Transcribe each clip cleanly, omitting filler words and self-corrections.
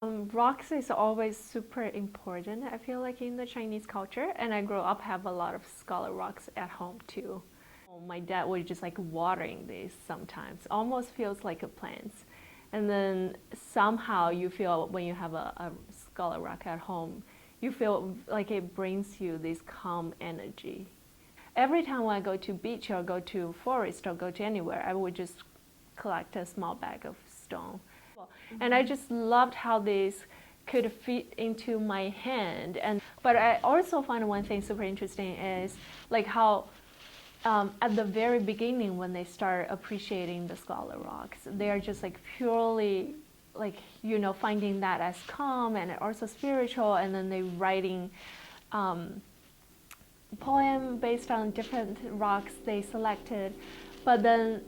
Rocks is always super important, I feel like, in the Chinese culture, and I grew up have a lot of scholar rocks at home too. My dad was just like watering these sometimes, almost feels like a plant. And then somehow you feel when you have a scholar rock at home, you feel like it brings you this calm energy. Every time I go to beach or go to forest or go to anywhere, I would just collect a small bag of stone. And I just loved how this could fit into my hand. And but I also find one thing super interesting is like how at the very beginning when they start appreciating the scholar rocks, they are just like purely like finding that as calm and also spiritual, and then they writing poem based on different rocks they selected. But then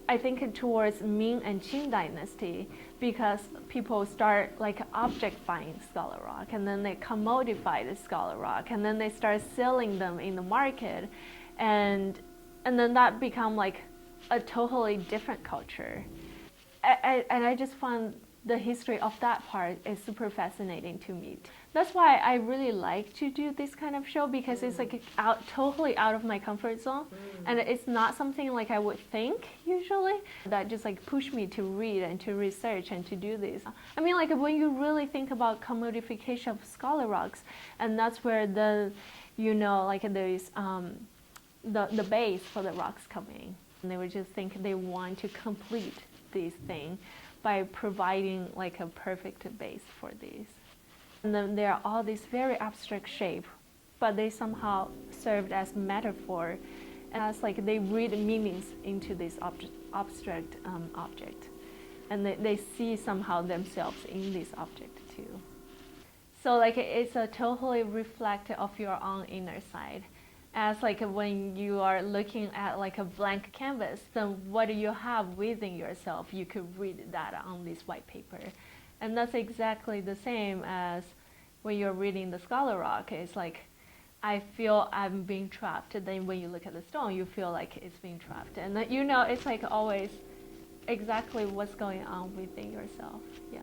I think towards Ming and Qing dynasty, because people start like objectifying scholar rock, and then they commodify the scholar rock, and then they start selling them in the market, and then that become like a totally different culture. And I just found the history of that part is super fascinating to me. That's why I really like to do this kind of show, because it's like totally out of my comfort zone, and it's not something like I would think usually. That just like push me to read and to research and to do this. I mean, like when you really think about commodification of scholar rocks, and that's where the like there's the base for the rocks coming. And they would just think they want to complete this thing by providing like a perfect base for these. And then there are all these very abstract shapes, but they somehow served as metaphor, as like they read meanings into this abstract object, and they see somehow themselves in this object too. So like it's a totally reflective of your own inner side. As like when you are looking at like a blank canvas, then what do you have within yourself? You could read that on this white paper. And that's exactly the same as when you're reading the scholar rock. It's like, I feel I'm being trapped. And then when you look at the stone, you feel like it's being trapped. And it's like always exactly what's going on within yourself. Yeah.